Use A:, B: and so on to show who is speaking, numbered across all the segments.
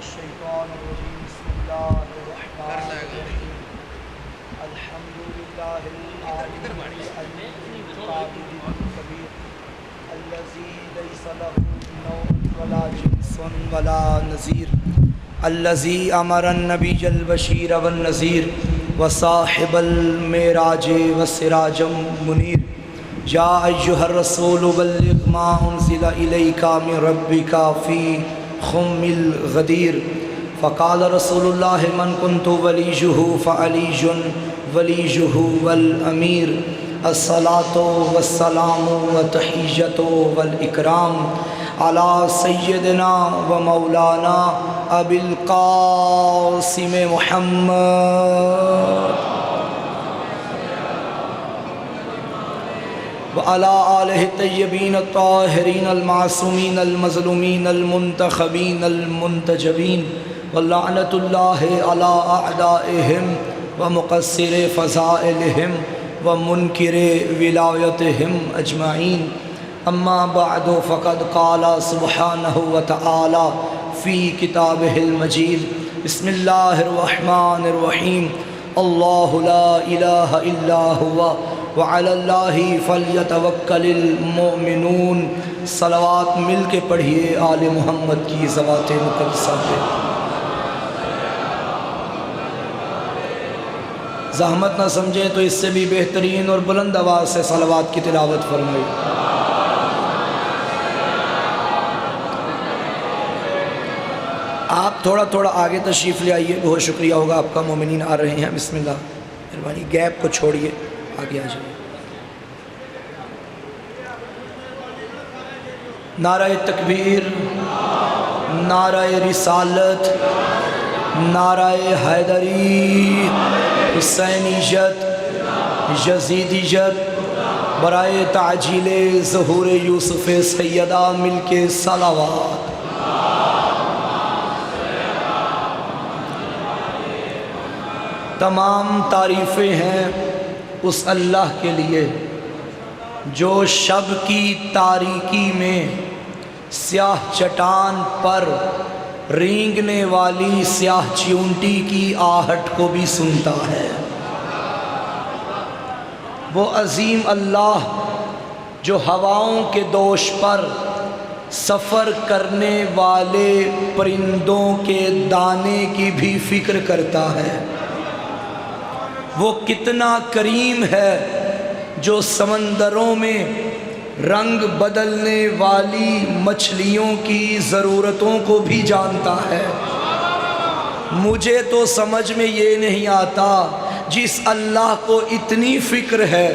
A: الشیطان الرجیم بسم اللہ الرحمن الرحیم الحمد للہ العالم القادر الکبیر الذی لیس له نوع ولا جنس ولا نظیر الذی امر النبی البشیر والنذیر وصاحب المعراج والسراج منیر یا ایھا الرسول بلغ ما انزل الیک من ربک فی خم الغدیر فقال رسول اللہ من کنت ولیجہ فعلیج ولیجہ والامیر الصلاۃ والسلام والتحیۃ والاکرام علی سیدنا و مولانا ابی القاسم محمد وعلى آلہ الطیبین الطاہرین المعصومین المظلومین المنتخبین المنتجبین ولعنۃ اللہ علی اعدائہم ومقصر فضائلہم ومنکر ولایتہم اجمعین اما بعد فقد قال سبحانہ وتعالی فی کتابہ المجید بسم اللہ الرحمن الرحیم اللہ لا الہ الا ہوا وعلی اللہ فلیتوکل المؤمنون صلوات مل کے پڑھیے آل محمد کی ذوات مقدسہ پہ۔ زحمت نہ سمجھیں تو اس سے بھی بہترین اور بلند آواز سے صلوات کی تلاوت فرمائیں۔ آپ تھوڑا تھوڑا آگے تشریف لے آئیے، بہت شکریہ ہوگا آپ کا، مومنین آ رہے ہیں، بسم اللہ مہربانی، گیپ کو چھوڑیے، آگے آ جائیے۔ نعرہ تکبیر، نعرہ رسالت، نعرہ حیدری، حسینیت، یزیدیت، برائے تعجیل ظہور یوسف سیدہ مل کے صلوات۔ تمام تعریفیں ہیں اس اللہ کے لیے جو شب کی تاریکی میں سیاہ چٹان پر رینگنے والی سیاہ چیونٹی کی آہٹ کو بھی سنتا ہے۔ وہ عظیم اللہ جو ہواؤں کے دوش پر سفر کرنے والے پرندوں کے دانے کی بھی فکر کرتا ہے۔ وہ کتنا کریم ہے جو سمندروں میں رنگ بدلنے والی مچھلیوں کی ضرورتوں کو بھی جانتا ہے۔ مجھے تو سمجھ میں یہ نہیں آتا، جس اللہ کو اتنی فکر ہے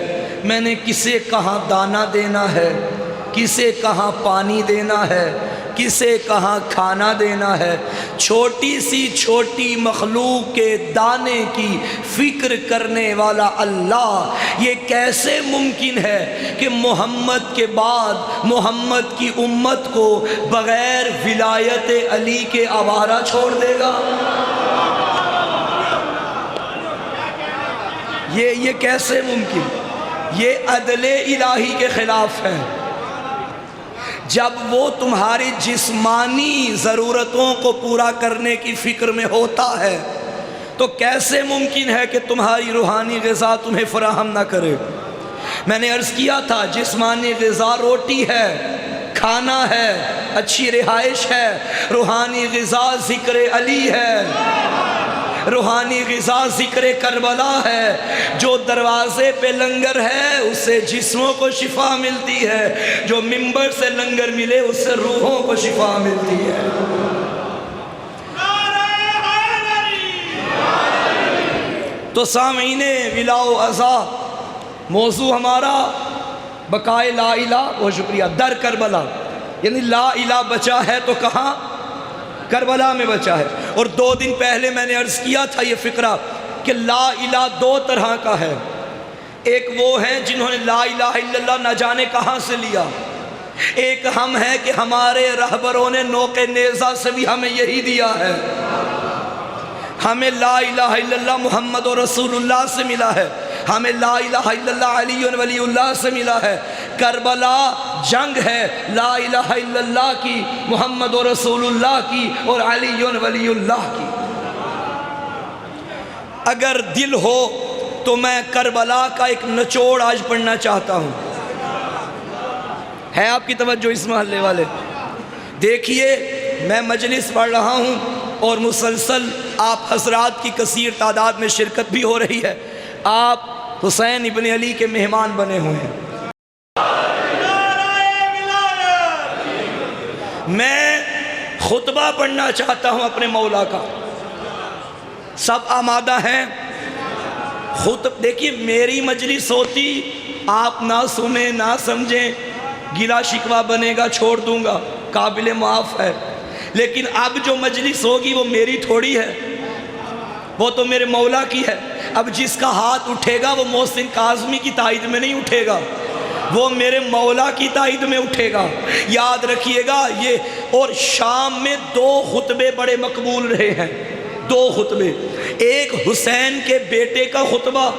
A: میں نے کسے کہاں دانہ دینا ہے، کسے کہاں پانی دینا ہے، کسے کہاں کھانا دینا ہے، چھوٹی سی چھوٹی مخلوق کے دانے کی فکر کرنے والا اللہ، یہ کیسے ممکن ہے کہ محمد کے بعد محمد کی امت کو بغیر ولایت علی کے آوارہ چھوڑ دے گا؟ یہ کیسے ممکن؟ یہ عدل الہی کے خلاف ہے۔ جب وہ تمہاری جسمانی ضرورتوں کو پورا کرنے کی فکر میں ہوتا ہے تو کیسے ممکن ہے کہ تمہاری روحانی غذا تمہیں فراہم نہ کرے؟ میں نے عرض کیا تھا، جسمانی غذا روٹی ہے، کھانا ہے، اچھی رہائش ہے، روحانی غذا ذکر علی ہے، روحانی غذا ذکر کربلا ہے۔ جو دروازے پہ لنگر ہے اس سے جسموں کو شفا ملتی ہے، جو منبر سے لنگر ملے اس سے روحوں کو شفا ملتی ہے۔ تو سامعین ولاء ازا، موضوع ہمارا بقائے لا الہ، بہت شکریہ، در کربلا، یعنی لا الہ بچا ہے تو کہاں؟ کربلا میں بچا ہے۔ اور 2 دن پہلے میں نے عرض کیا تھا یہ فقرہ کہ لا الہ 2 طرح کا ہے۔ ایک وہ ہیں جنہوں نے لا الہ الا اللہ نہ جانے کہاں سے لیا، ایک ہم ہیں کہ ہمارے رہبروں نے نوق نیزہ سے بھی ہمیں یہی دیا ہے۔ ہمیں لا الہ الا اللہ محمد رسول اللہ سے ملا ہے، ہمیں لا الہ الا اللہ علی ولی اللہ سے ملا ہے۔ کربلا جنگ ہے لا الہ الا اللہ کی، محمد رسول اللہ کی اور علی ولی اللہ کی۔ اگر دل ہو تو میں کربلا کا ایک نچوڑ آج پڑھنا چاہتا ہوں۔ ہے آپ کی توجہ اس محلے والے؟ دیکھیے میں مجلس پڑھ رہا ہوں اور مسلسل آپ حضرات کی کثیر تعداد میں شرکت بھی ہو رہی ہے۔ آپ حسین ابن علی کے مہمان بنے ہوئے ہیں۔ میں خطبہ پڑھنا چاہتا ہوں اپنے مولا کا، سب آمادہ ہیں؟ دیکھیے میری مجلس ہوتی آپ نہ سنیں نہ سمجھیں، گلا شکوہ بنے گا، چھوڑ دوں گا، قابل معاف ہے۔ لیکن اب جو مجلس ہوگی وہ میری تھوڑی ہے، وہ تو میرے مولا کی ہے۔ اب جس کا ہاتھ اٹھے گا وہ محسن کاظمی کی تائید میں نہیں اٹھے گا، وہ میرے مولا کی تائید میں اٹھے گا، یاد رکھیے گا یہ۔ اور شام میں 2 خطبے بڑے مقبول رہے ہیں، 2 خطبے، ایک حسین کے بیٹے کا خطبہ،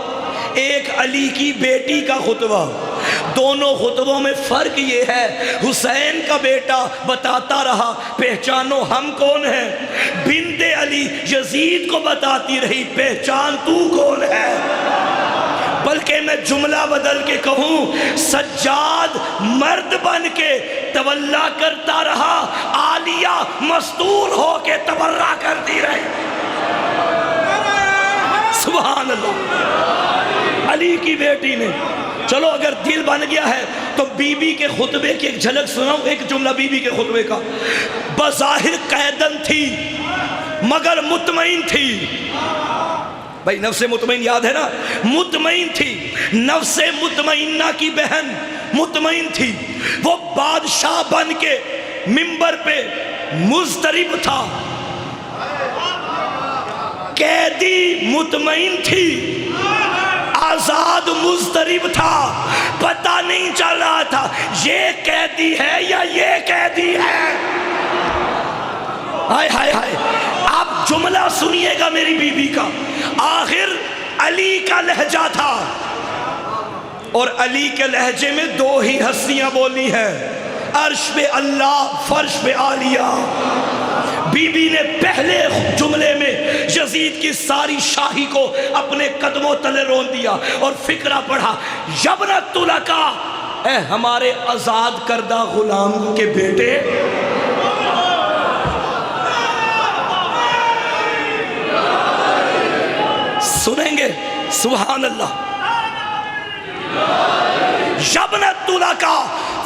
A: ایک علی کی بیٹی کا خطبہ۔ دونوں خطبوں میں فرق یہ ہے، حسین کا بیٹا بتاتا رہا پہچانو ہم کون ہیں، بنت علی یزید کو بتاتی رہی پہچان تو کون ہے۔ بلکہ میں جملہ بدل کے کہوں، سجاد مرد بن کے تولا کرتا رہا، عالیہ مستور ہو کے تبرہ کرتی رہی۔ سبحان اللہ، علی کی بیٹی نے۔ چلو اگر دل بن گیا ہے تو بی بی کے خطبے کی ایک جھلک سناؤں، ایک جملہ بی بی کے خطبے کا۔ بظاہر قیدن تھی مگر مطمئن تھی، بھائی نفس مطمئن یاد ہے نا، مطمئن تھی، نفس مطمئنہ کی بہن مطمئن تھی۔ وہ بادشاہ بن کے منبر پہ مضطرب تھا، قیدی مطمئن تھی، آزاد مضطرب تھا، پتہ نہیں چل رہا تھا یہ قیدی ہے یا یہ قیدی ہے۔ ہائے ہائے ہائے، آپ جملہ سنیے گا میری بی بی کا۔ آخر علی کا لہجہ تھا اور علی کے لہجے میں 2 ہی ہستیاں بولی ہیں، عرش پہ اللہ، فرش پہ عالیہ۔ بی بی نے پہلے جملے میں یزید کی ساری شاہی کو اپنے قدموں تلے رون دیا اور فقرہ پڑھا، یبنت لکا، اے ہمارے آزاد کردہ غلام کے بیٹے۔ سنیں گے سبحان اللہ، یبنت لکا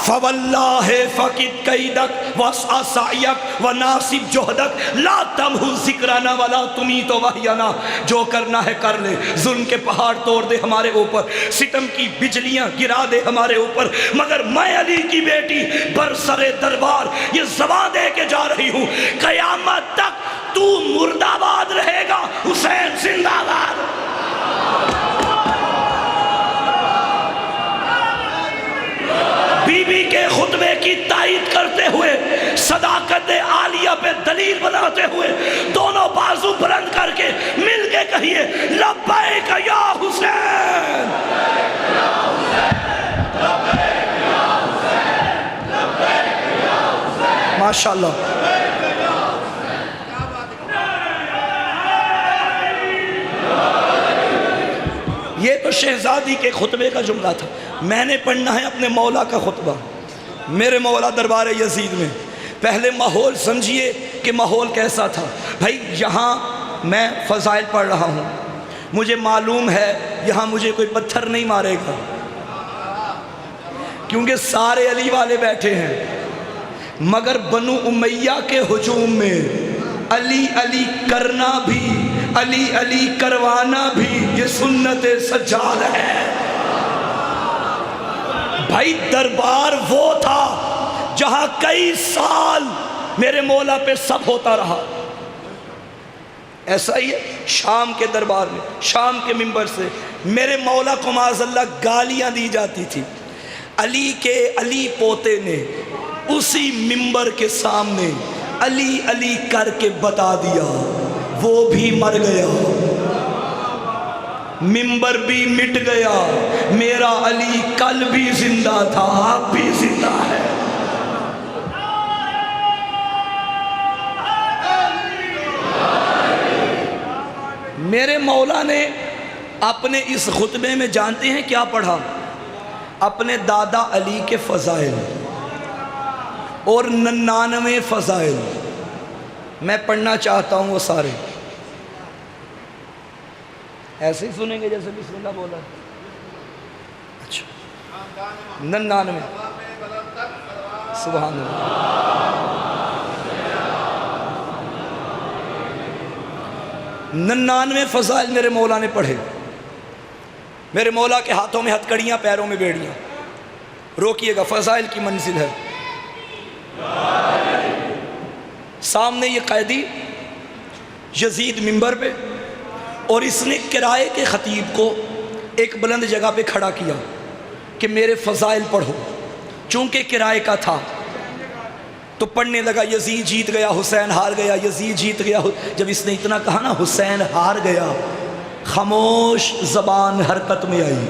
A: فواللہ فقد قیدک وسع سعیک وناسب جہدک لا تمحو ذکرنا ولا تمیت وحینا۔ جو کرنا ہے کر لے، ظلم کے پہاڑ توڑ دے ہمارے اوپر، ستم کی بجلیاں گرا دے ہمارے اوپر، مگر میں علی کی بیٹی برسر دربار یہ زبان دے کے جا رہی ہوں، قیامت تک تو مردہ باد رہے گا، حسین زندہ باد۔ بی بی کے خطبے کی تائید کرتے ہوئے، صداقت عالیہ پہ دلیل بناتے ہوئے، دونوں بازو بلند کر کے مل کے کہیے لبیک یا حسین، ماشاءاللہ۔ یہ تو شہزادی کے خطبے کا جملہ تھا، میں نے پڑھنا ہے اپنے مولا کا خطبہ، میرے مولا دربار یزید میں۔ پہلے ماحول سمجھیے کہ ماحول کیسا تھا۔ بھائی یہاں میں فضائل پڑھ رہا ہوں، مجھے معلوم ہے یہاں مجھے کوئی پتھر نہیں مارے گا کیونکہ سارے علی والے بیٹھے ہیں، مگر بنو امیہ کے ہجوم میں علی علی کرنا بھی، علی علی کروانا بھی یہ سنت سجاد ہے۔ بھائی دربار وہ تھا جہاں کئی سال میرے مولا پہ سب ہوتا رہا، ایسا ہی ہے شام کے دربار میں، شام کے منبر سے میرے مولا کو معاذ اللہ گالیاں دی جاتی تھی۔ علی کے علی پوتے نے اسی منبر کے سامنے علی علی کر کے بتا دیا وہ بھی مر گیا۔ منبر بھی مٹ گیا، میرا علی کل بھی زندہ تھا، اب بھی زندہ ہے۔ میرے مولا نے اپنے اس خطبے میں جانتے ہیں کیا پڑھا؟ اپنے دادا علی کے فضائل اور 99 فضائل۔ میں پڑھنا چاہتا ہوں وہ سارے، ایسے ہی سنیں گے جیسے بسم اللہ بولا ہے۔ اچھا 99 سبحان اللہ، 99 فضائل میرے مولا نے پڑھے۔ میرے مولا کے ہاتھوں میں ہتھکڑیاں، پیروں میں بیڑیاں۔ روکیے گا، فضائل کی منزل ہے۔ سامنے یہ قیدی یزید منبر پہ، اور اس نے کرائے کے خطیب کو ایک بلند جگہ پہ کھڑا کیا کہ میرے فضائل پڑھو۔ چونکہ کرائے کا تھا تو پڑھنے لگا، یزید جیت گیا، حسین ہار گیا، یزید جیت گیا۔ جب اس نے اتنا کہا نا حسین ہار گیا، خاموش زبان حرکت میں آئی۔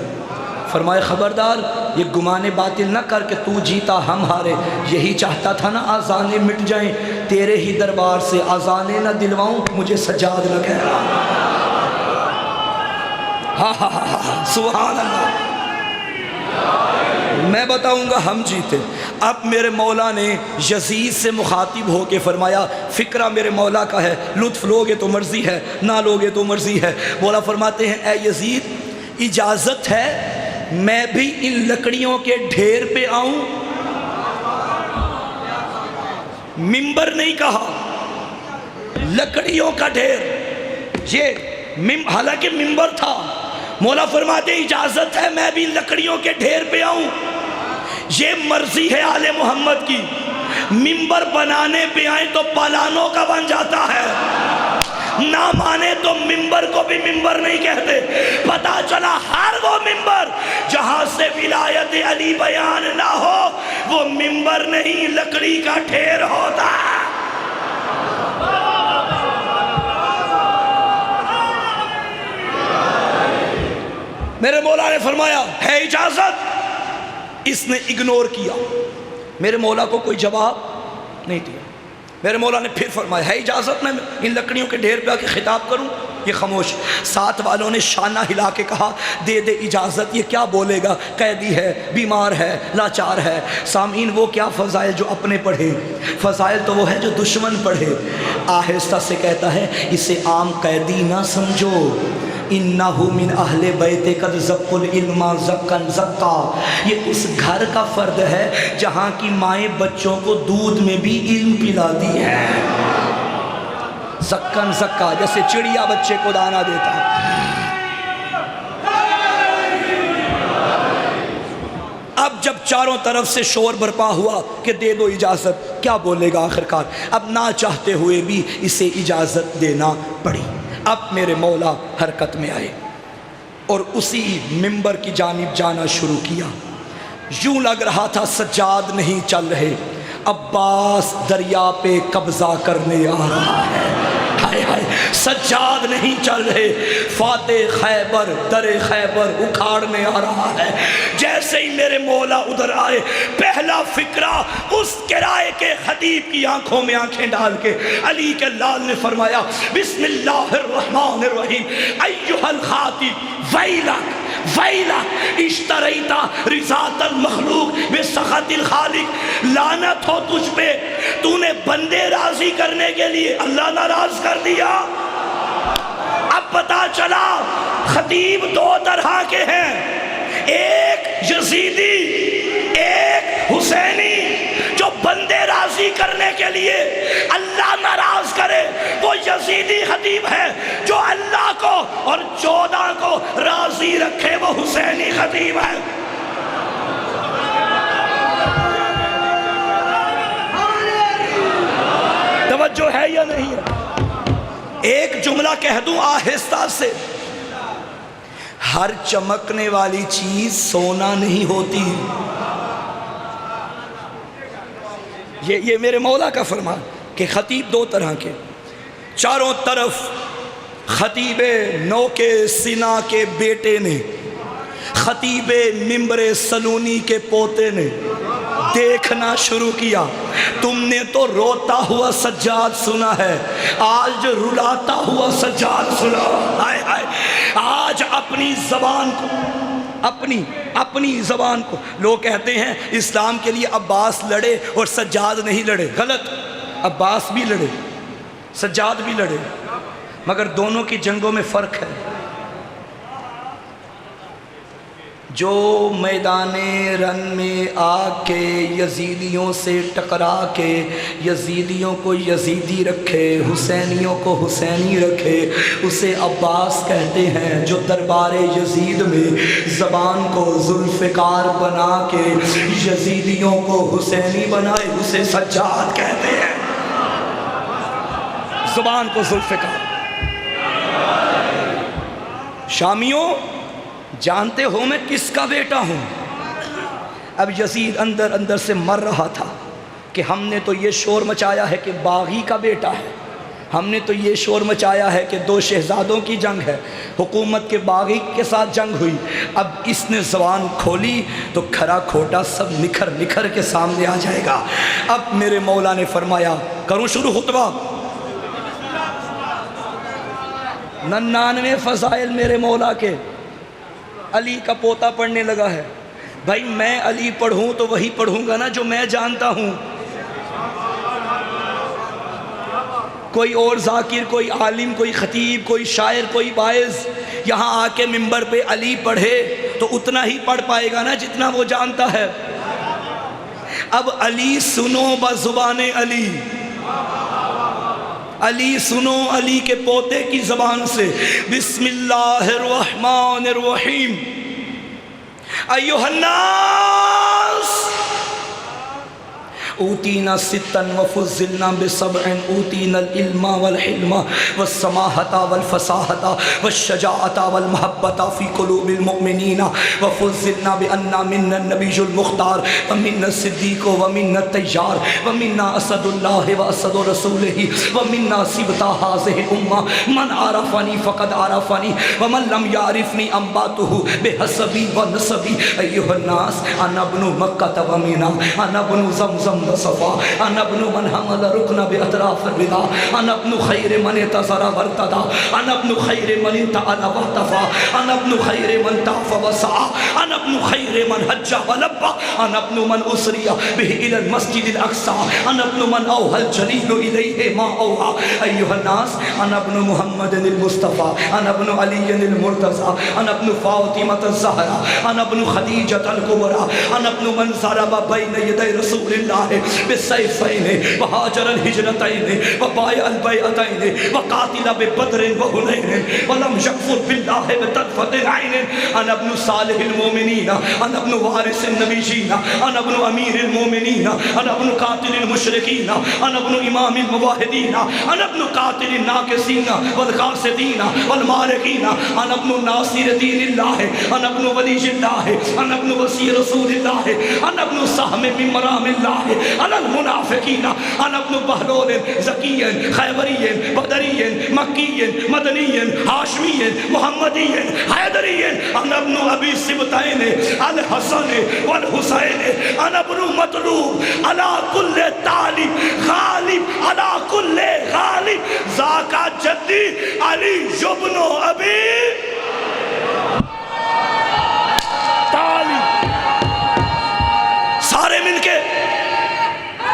A: فرمائے خبردار، یہ گمان باطل نہ کر کہ تو جیتا ہم ہارے، یہی چاہتا تھا نا آذانیں مٹ جائیں، تیرے ہی دربار سے آذانیں نہ دلواؤں، مجھے سجاد نہ کہنا۔ ہاں ہاں ہاں سبحان اللہ، میں بتاؤں گا ہم جیتے۔ اب میرے مولا نے یزید سے مخاطب ہو کے فرمایا، فکرہ میرے مولا کا ہے، لطف لوگے تو مرضی ہے، نہ لوگے تو مرضی ہے۔ مولا فرماتے ہیں، اے یزید اجازت ہے میں بھی ان لکڑیوں کے ڈھیر پہ آؤں؟ منبر نہیں کہا، لکڑیوں کا ڈھیر۔ یہ حالانکہ منبر تھا، مولا فرماتے ہیں اجازت ہے میں بھی لکڑیوں کے ڈھیر پہ آؤں؟ یہ مرضی ہے آل محمد کی، منبر بنانے پہ آئیں تو پالانوں کا بن جاتا ہے، نہ مانے تو منبر کو بھی منبر نہیں کہتے۔ پتا چلا ہر وہ منبر جہاں سے ولایت علی بیان نہ ہو، وہ منبر نہیں لکڑی کا ڈھیر ہوتا ہے۔ میرے مولا نے فرمایا ہے اجازت، اس نے اگنور کیا، میرے مولا کو کوئی جواب نہیں دیا۔ میرے مولا نے پھر فرمایا ہے اجازت میں ان لکڑیوں کے ڈھیر پہ آ کے خطاب کروں؟ یہ خاموش۔ ساتھ والوں نے شانہ ہلا کے کہا دے دے اجازت، یہ کیا بولے گا، قیدی ہے، بیمار ہے، لاچار ہے۔ سامعین، وہ کیا فضائل جو اپنے پڑھے، فضائل تو وہ ہے جو دشمن پڑھے۔ آہستہ سے کہتا ہے اسے عام قیدی نہ سمجھو، انہو من اہل بیت قد زق العلم زقن زقا، یہ اس گھر کا فرد ہے جہاں کی مائیں بچوں کو دودھ میں بھی علم پلاتی ہے۔ زقن زقا، جیسے چڑیا بچے کو دانا دیتا ہے۔ اب جب چاروں طرف سے شور برپا ہوا کہ دے دو اجازت، کیا بولے گا آخرکار؟ اب نہ چاہتے ہوئے بھی اسے اجازت دینا پڑی۔ اب میرے مولا حرکت میں آئے اور اسی منبر کی جانب جانا شروع کیا۔ یوں لگ رہا تھا سجاد نہیں چل رہے، عباس دریا پہ قبضہ کرنے آ رہا ہے۔ ہائے ہائے، سجاد نہیں چل رہے، فاتح خیبر در خیبر اکھاڑنے آ رہا ہے۔ جیسے ہی میرے مولا ادھر آئے، پہلا فکرہ اس کرائے کے خطیب کی آنکھوں میں آنکھیں ڈال کے علی کے لال نے فرمایا بسم اللہ الرحمن الرحیم، ایھا الخاطب ویلک ویلک اشتریتا رضات المخلوق بسخط الخالق، لعنت ہو تجھ پہ، تو نے بندے راضی کرنے کے لیے اللہ ناراض کر دیا۔ اب پتا چلا خطیب دو طرح کے ہیں، ایک یزیدی ایک حسینی۔ جو بندے راضی کرنے کے لیے اللہ ناراض کرے وہ یزیدی خطیب ہے، جو اللہ کو اور 14 کو راضی رکھے وہ حسینی خطیب ہے۔ توجہ ہے یا نہیں ہے؟ ایک جملہ کہہ دوں آہستہ سے، ہر چمکنے والی چیز سونا نہیں ہوتی۔ یہ میرے مولا کا فرمان کہ خطیب دو طرح کے، چاروں طرف خطیب نوکے سنا کے بیٹے نے، خطیب ممبر سلونی کے پوتے نے دیکھنا شروع کیا۔ تم نے تو روتا ہوا سجاد سنا ہے، آج جو رلاتا ہوا سجاد سنا۔ ہائے ہائے، آج اپنی زبان کو، اپنی زبان کو، لوگ کہتے ہیں اسلام کے لیے عباس لڑے اور سجاد نہیں لڑے، غلط۔ عباس بھی لڑے، سجاد بھی لڑے، مگر دونوں کی جنگوں میں فرق ہے۔ جو میدان رن میں آ کے یزیدیوں سے ٹکرا کے یزیدیوں کو یزیدی رکھے، حسینیوں کو حسینی رکھے، اسے عباس کہتے ہیں۔ جو دربار یزید میں زبان کو ذوالفقار بنا کے یزیدیوں کو حسینی بنائے، اسے سجاد کہتے ہیں۔ زبان کو ذوالفقار۔ شامیوں، جانتے ہو میں کس کا بیٹا ہوں؟ اب یزید اندر اندر سے مر رہا تھا کہ ہم نے تو یہ شور مچایا ہے کہ باغی کا بیٹا ہے، ہم نے تو یہ شور مچایا ہے کہ دو شہزادوں کی جنگ ہے، حکومت کے باغی کے ساتھ جنگ ہوئی۔ اب اس نے زبان کھولی تو کھرا کھوٹا سب نکھر نکھر کے سامنے آ جائے گا۔ اب میرے مولا نے فرمایا کروں شروع خطبہ۔ 99 فضائل میرے مولا کے، علی کا پوتا پڑھنے لگا ہے۔ بھائی میں علی پڑھوں تو وہی پڑھوں گا نا جو میں جانتا ہوں۔ کوئی اور ذاکر، کوئی عالم، کوئی خطیب، کوئی شاعر، کوئی واعظ یہاں آ کے ممبر پہ علی پڑھے تو اتنا ہی پڑھ پائے گا نا جتنا وہ جانتا ہے۔ اب علی سنو بزبان علی، علی سنو علی کے پوتے کی زبان سے۔ بسم اللہ الرحمن الرحیم۔ ایھا الناس اوتینا ستا وفضلنا بسبع، اوتینا العلم والحلم والسماحة والفصاحة والشجاعة والمحبة في قلوب المؤمنين، وفضلنا بأننا منا النبي المختار ومنا الصديق ومنا التيار ومنا أسد الله وأسد رسوله ومنا سبط هذه الأمة، من عرفني فقد عرفني ومن لم يعرفني أنباته بحسبي ونسبي۔ أيها الناس أنا ابن مكة ومنى، أنا ابن زمزم صفا، انا ابن من حمل رکن باطراف الرضا، انا ابن خیر من انتصر وارتضى، انا ابن خیر من انتعل واحتفى، انا ابن خیر من طاف وسعى، انا ابن خیر من حج ولبى، انا ابن من اسري به الى المسجد الاقصى، انا ابن من اوحى الجليل اليه ما اوحى۔ ايها الناس انا ابن محمد المصطفى، انا ابن علي المرتضى، انا ابن فاطمة الزهراء، انا ابن خديجة الكبرى، انا ابن من ضرب بين يدي رسول الله بالسيفين وهاجر الهجرتين وبايع البيعتين وقاتل ببدر وحنين ولم يكفر بالله بطرفة عين۔ انا ابن صالح المؤمنين، انا ابن وارث النبيين، انا ابن امير المؤمنين، انا ابن قاتل المشركين، انا ابن امام الموحدين، انا ابن قاتل الناكسين والقاسدين والمارقين، انا ابن ناصر دين الله، انا ابن ولي الله، انا ابن وصي رسول الله، انا ابن سهم من مرام الله على المنافقين، انا ابن بهلول زكي خيبري بدري مكي مدني هاشمي محمدي حيدري، انا ابن ابي سبتين الحسن والحسين، انا ابن مطلوب على كل طالب غالب على كل غالب، ذاك جدي علي ابن ابي طالب۔ سارے مل کے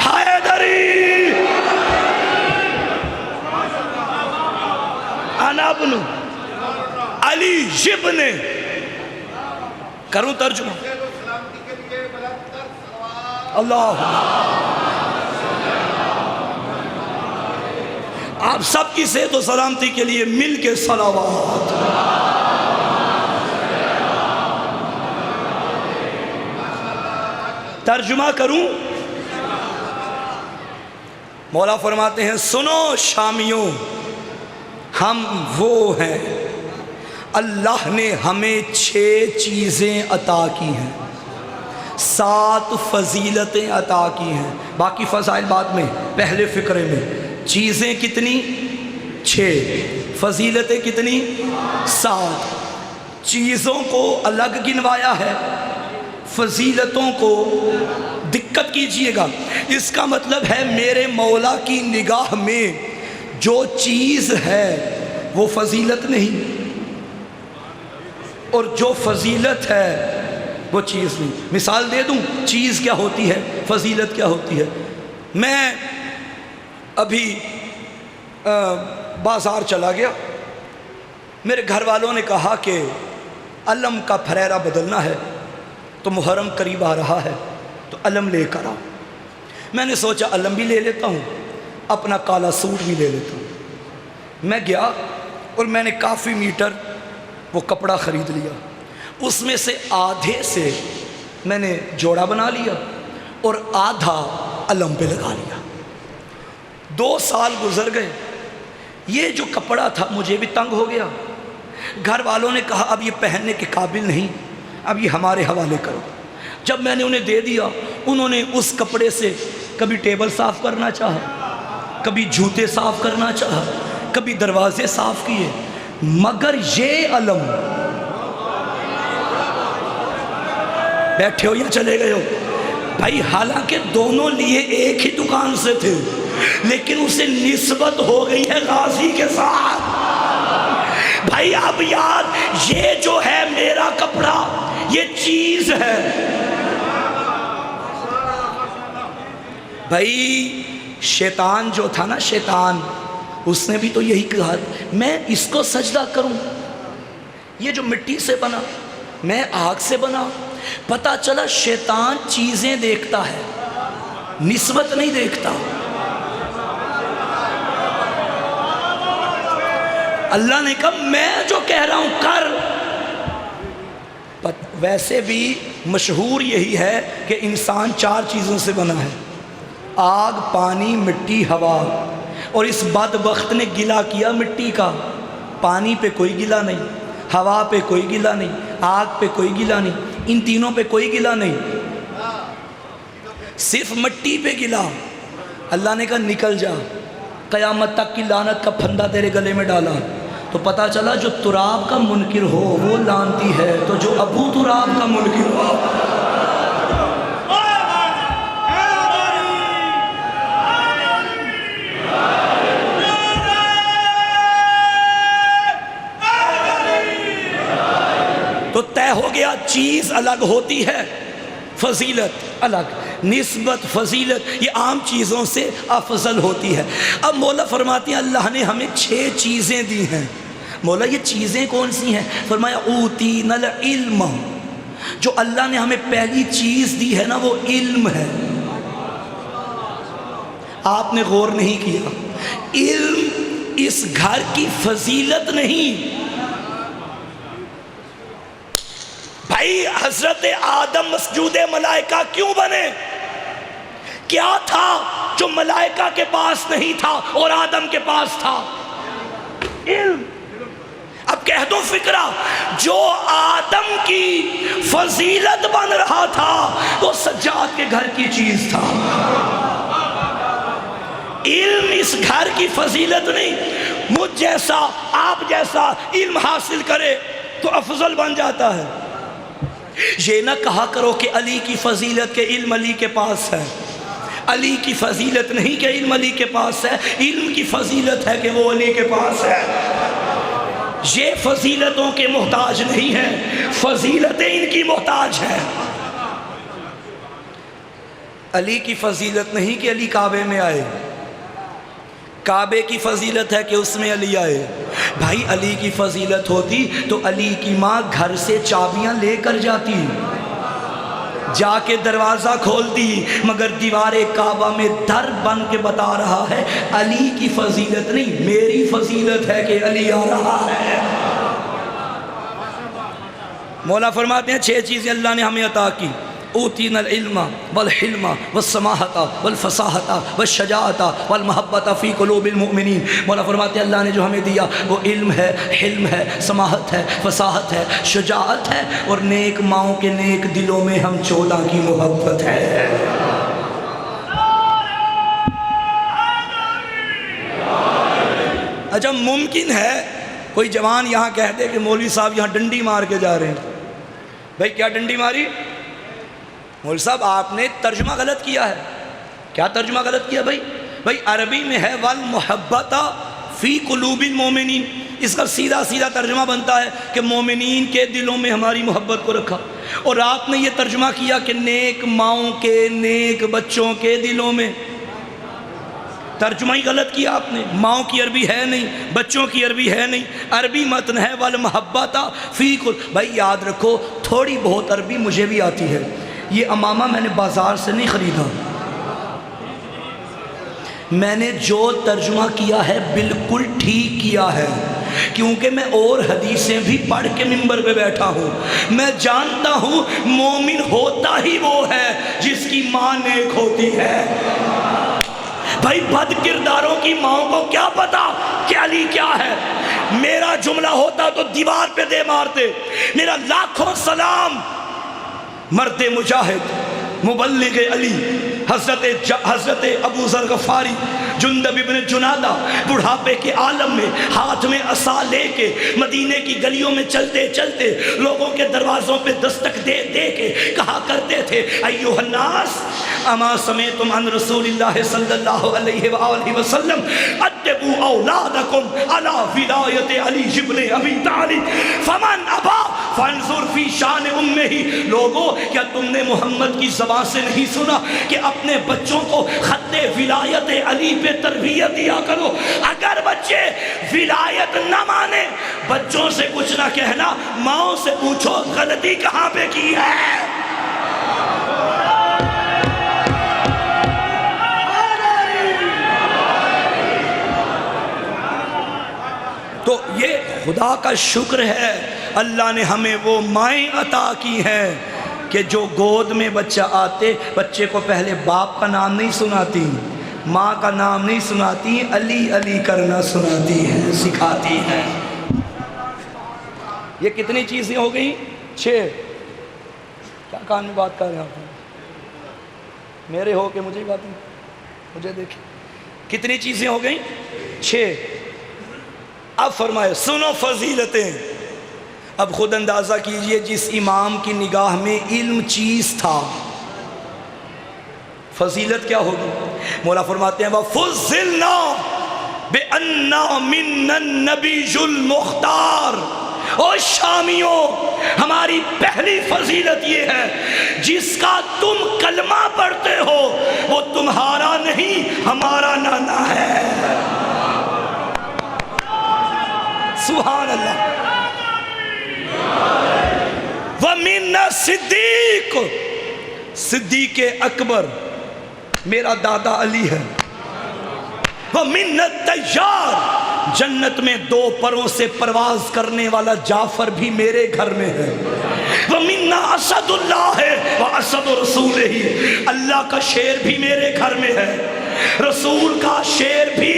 A: حیدری، انا ابن علی ابن، کروں ترجمہ؟ اللہ، آپ سب کی صحت و سلامتی کے لیے مل کے صلوات۔ ترجمہ کروں؟ مولا فرماتے ہیں سنو شامیوں، ہم وہ ہیں، اللہ نے ہمیں 6 چیزیں عطا کی ہیں، 7 فضیلتیں عطا کی ہیں، باقی فضائل بعد میں، پہلے فقرے میں۔ چیزیں کتنی؟ 6، فضیلتیں کتنی؟ 7۔ چیزوں کو الگ گنوایا ہے، فضیلتوں کو دقت کیجئے گا، اس کا مطلب ہے میرے مولا کی نگاہ میں جو چیز ہے وہ فضیلت نہیں، اور جو فضیلت ہے وہ چیز نہیں۔ مثال دے دوں، چیز کیا ہوتی ہے، فضیلت کیا ہوتی ہے۔ میں ابھی بازار چلا گیا، میرے گھر والوں نے کہا کہ علم کا پھریرا بدلنا ہے، تو محرم قریب آ رہا ہے تو علم لے کر آؤ۔ میں نے سوچا علم بھی لے لیتا ہوں، اپنا کالا سوٹ بھی لے لیتا ہوں۔ میں گیا اور میں نے کافی میٹر وہ کپڑا خرید لیا، اس میں سے آدھے سے میں نے جوڑا بنا لیا اور آدھا علم پہ لگا لیا۔ 2 سال گزر گئے، یہ جو کپڑا تھا مجھے بھی تنگ ہو گیا۔ گھر والوں نے کہا اب یہ پہننے کے قابل نہیں، اب یہ ہمارے حوالے کرو۔ جب میں نے انہیں دے دیا، انہوں نے اس کپڑے سے کبھی ٹیبل صاف کرنا چاہا، کبھی جوتے صاف کرنا چاہا، کبھی دروازے صاف کیے، مگر یہ علم، بیٹھے ہو یا چلے گئے ہو بھائی، حالانکہ دونوں لیے ایک ہی دکان سے تھے، لیکن اسے نسبت ہو گئی ہے غازی کے ساتھ۔ بھائی اب یاد، یہ جو ہے میرا کپڑا، یہ چیز ہے۔ بھائی شیطان جو تھا نا، شیطان، اس نے بھی تو یہی کہا میں اس کو سجدہ کروں، یہ جو مٹی سے بنا، میں آگ سے بنا۔ پتہ چلا شیطان چیزیں دیکھتا ہے، نسبت نہیں دیکھتا۔ اللہ نے کہا میں جو کہہ رہا ہوں کر۔ ویسے بھی مشہور یہی ہے کہ انسان 4 چیزوں سے بنا ہے، آگ، پانی، مٹی، ہوا، اور اس بدبخت نے گلہ کیا مٹی کا۔ پانی پہ کوئی گلہ نہیں، ہوا پہ کوئی گلہ نہیں، آگ پہ کوئی گلہ نہیں، ان تینوں پہ کوئی گلہ نہیں، صرف مٹی پہ گلہ۔ اللہ نے کہا نکل جا، قیامت تک کی لعنت کا پھندا تیرے گلے میں ڈالا۔ تو پتہ چلا جو تراب کا منکر ہو وہ لعنتی ہے، تو جو ابو تراب کا منکر ہو۔ تو طے ہو گیا، چیز الگ ہوتی ہے، فضیلت الگ، نسبت فضیلت یہ عام چیزوں سے افضل ہوتی ہے۔ اب مولا فرماتے ہیں اللہ نے ہمیں 6 چیزیں دی ہیں۔ مولا یہ چیزیں کون سی ہیں؟ فرمایا اوتینا العلم، جو اللہ نے ہمیں پہلی چیز دی ہے نا وہ علم ہے۔ آپ نے غور نہیں کیا، علم اس گھر کی فضیلت نہیں۔ بھائی حضرت آدم مسجود ملائکہ کیوں بنے؟ کیا تھا جو ملائکہ کے پاس نہیں تھا اور آدم کے پاس تھا؟ علم۔ اب کہہ دو فکرہ، جو آدم کی فضیلت بن رہا تھا وہ سجاد کے گھر کی چیز تھا۔ علم اس گھر کی فضیلت نہیں۔ مجھ جیسا آپ جیسا علم حاصل کرے تو افضل بن جاتا ہے۔ یہ نہ کہا کرو کہ علی کی فضیلت کے علم علی کے پاس ہے، علی کی فضیلت نہیں کہ علم علی کے پاس ہے، علم کی فضیلت ہے کہ وہ علی کے پاس ہے۔ یہ فضیلتوں کے محتاج نہیں ہیں، فضیلتیں ان کی محتاج ہیں۔ علی کی فضیلت نہیں کہ علی کعبے میں آئے، کعبے کی فضیلت ہے کہ اس میں علی آئے۔ بھائی علی کی فضیلت ہوتی تو علی کی ماں گھر سے چابیاں لے کر جاتی، جا کے دروازہ کھولتی، مگر دیوار کعبہ میں در بن کے بتا رہا ہے علی کی فضیلت نہیں، میری فضیلت ہے کہ علی آ رہا ہے۔ مولا فرماتے ہیں 6 چیزیں اللہ نے ہمیں عطا کی، اوتینا العلم والحلم والسماحت والفصاحت والشجاعت والمحبت فی قلوب المؤمنین۔ مولا فرماتے ہیں اللہ نے جو ہمیں دیا وہ علم ہے، حلم ہے، سماحت ہے، فصاحت ہے، شجاعت ہے، اور نیک ماؤں کے نیک دلوں میں ہم 14 کی محبت ہے۔ اچھا ممکن ہے کوئی جوان یہاں کہہ دے کہ مولوی صاحب یہاں ڈنڈی مار کے جا رہے ہیں. بھائی کیا ڈنڈی ماری؟ مولوی صاحب آپ نے ترجمہ غلط کیا ہے. کیا ترجمہ غلط کیا بھائی عربی میں ہے والمحبت فی قلوب المومنین. اس کا سیدھا سیدھا ترجمہ بنتا ہے کہ مومنین کے دلوں میں ہماری محبت کو رکھا. اور آپ نے یہ ترجمہ کیا کہ نیک ماؤں کے نیک بچوں کے دلوں میں. ترجمہ ہی غلط کیا آپ نے. ماؤں کی عربی ہے نہیں, بچوں کی عربی ہے نہیں, عربی متن ہے والمحبت فی قلوب. بھائی یاد رکھو تھوڑی بہت عربی مجھے بھی آتی ہے. یہ امامہ میں نے بازار سے نہیں خریدا. میں نے جو ترجمہ کیا ہے بالکل ٹھیک کیا ہے, کیونکہ میں اور حدیثیں بھی پڑھ کے منبر پہ بیٹھا ہوں. میں جانتا ہوں مومن ہوتا ہی وہ ہے جس کی ماں نیک ہوتی ہے. بھائی بد کرداروں کی ماں کو کیا پتا کہ علی کیا ہے. میرا جملہ ہوتا تو دیوار پہ دے مارتے. میرا لاکھوں سلام مرد مجاہد مبلغ علی حضرت ابو ذر غفاری جندب ابن جنادہ بڑھاپے کے عالم میں ہاتھ میں عصا لے کے مدینے کی گلیوں میں چلتے چلتے لوگوں کے دروازوں پہ دستک دے دے کے کہا کرتے تھے ایوہ الناس اما سمیتم عن رسول اللہ صلی اللہ علیہ وآلہ وسلم ادبوا اولادکم علی ولایت علی ابن ابی طالب فمن ابا فانظر فی شان امہ. لوگوں کیا تم نے محمد کی زبان سے نہیں سنا کہ اپنے بچوں کو خط ولایت علی پہ تربیت دیا کرو. اگر بچے ولایت نہ مانے بچوں سے کچھ نہ کہنا, ماؤں سے پوچھو غلطی کہاں پہ کی ہے. تو یہ خدا کا شکر ہے اللہ نے ہمیں وہ مائیں عطا کی ہیں کہ جو گود میں بچہ آتے بچے کو پہلے باپ کا نام نہیں سناتی, ماں کا نام نہیں سناتی, علی علی کرنا سناتی ہیں, سکھاتی ہیں. یہ کتنی چیزیں ہو گئیں؟ 6. کیا کان میں بات کر رہے ہیں میرے ہو کہ مجھے بات نہیں, مجھے دیکھیں کتنی چیزیں ہو گئیں؟ 6. اب فرمائے سنو فضیلتیں. اب خود اندازہ کیجئے جس امام کی نگاہ میں علم چیز تھا فضیلت کیا ہوگی. مولا فرماتے ہیں وَفُضِّلْنَا بِأَنَّا مِنَّا النَّبِيُّ الْمُخْتَارِ. او شامیوں ہماری پہلی فضیلت یہ ہے جس کا تم کلمہ پڑھتے ہو وہ تمہارا نہیں ہمارا نانا ہے. سبحان اللہ. وَمِنَّا صدیق, صدیق اکبر میرا دادا علی ہے. وَمِنَّا الطَّيَّارِ, جنت میں 2 پروں سے پرواز کرنے والا جعفر بھی میرے گھر میں ہے. وَمِنَّا اسد اللہ وَاسد رسولہ, اللہ کا شیر بھی میرے گھر میں ہے, رسول کا شیر بھی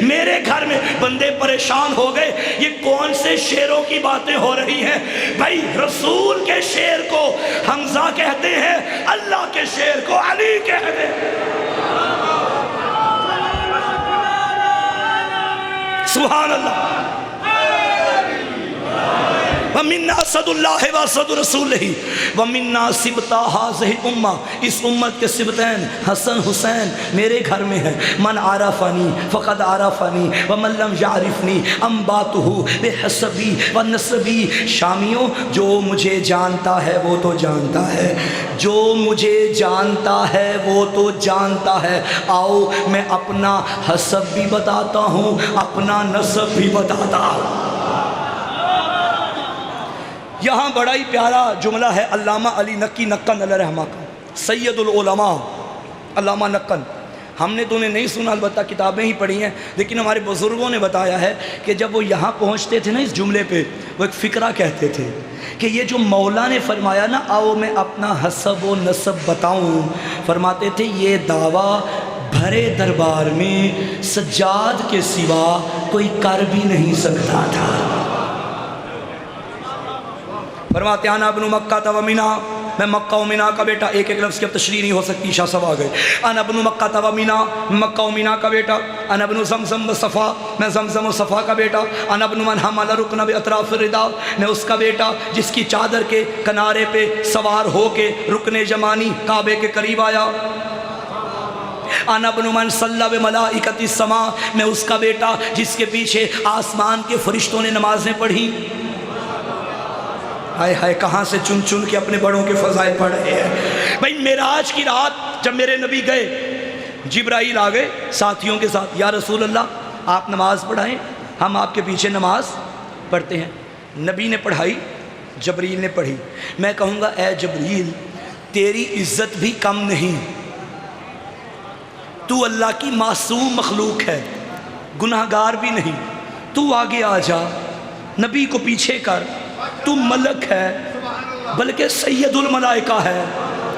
A: میرے گھر میں. بندے پریشان ہو گئے یہ کون سے شیروں کی باتیں ہو رہی ہیں. بھائی رسول کے شیر کو حمزہ کہتے ہیں, اللہ کے شیر کو علی کہتے ہیں. سبحان اللہ. وَمِنَّا اسد اللہ واسد رسولہ وَمِنَّا سبطا هذه الامہ, اس امت کے سبتین حسن حسین میرے گھر میں ہیں. من عرفنی فقد عرفنی ومن لم یعرفنی انباتہ بحسبی ونسبی. شامیوں جو مجھے جانتا ہے وہ تو جانتا ہے, جو مجھے جانتا ہے وہ تو جانتا ہے. آؤ میں اپنا حسب بھی بتاتا ہوں اپنا نسب بھی بتاتا ہوں. یہاں بڑا ہی پیارا جملہ ہے علامہ علی نقی نقن علیہ رحمہ کا, سید العلماء علامہ نقن. ہم نے تو انہیں نہیں سنا, البتہ کتابیں ہی پڑھی ہیں, لیکن ہمارے بزرگوں نے بتایا ہے کہ جب وہ یہاں پہنچتے تھے نا اس جملے پہ وہ ایک فقرہ کہتے تھے کہ یہ جو مولا نے فرمایا نا آؤ میں اپنا حسب و نسب بتاؤں, فرماتے تھے یہ دعویٰ بھرے دربار میں سجاد کے سوا کوئی کر بھی نہیں سکتا تھا. فرماتے ہیں انا ابن مکہ ومنہ میں مکہ و مینا کا بیٹا، ایک ایک لفظ کی اب تشریح نہیں ہو سکتی، شاہ صاحب آ گئے. انا ابن مکہ و مینا، مکہ و مینا کا بیٹا. انا ابن زمزم و صفا، میں زمزم و صفا کا بیٹا. انا ابن من حمل رکن باطراف الرداء، میں اس کا بیٹا جس کی چادر کے کنارے پہ سوار ہو کے رکن یمانی کعبے کے قریب آیا. انا ابن من صلی بملائکۃ السماء، میں اس کا بیٹا جس کے پیچھے آسمان کے فرشتوں نے نمازیں پڑھی. ہائے ہائے کہاں سے چن چن کے اپنے بڑوں کے فضائل پڑھ رہے ہیں. بھائی معراج کی رات جب میرے نبی گئے، جبرائیل آ گئے ساتھیوں کے ساتھ، یا رسول اللہ آپ نماز پڑھائیں، ہم آپ کے پیچھے نماز پڑھتے ہیں. نبی نے پڑھائی، جبریل نے پڑھی. میں کہوں گا اے جبریل تیری عزت بھی کم نہیں، تو اللہ کی معصوم مخلوق ہے، گناہ گار بھی نہیں، تو آگے آ جا، نبی کو پیچھے کر، تو ملک ہے بلکہ سید الملائکہ ہے،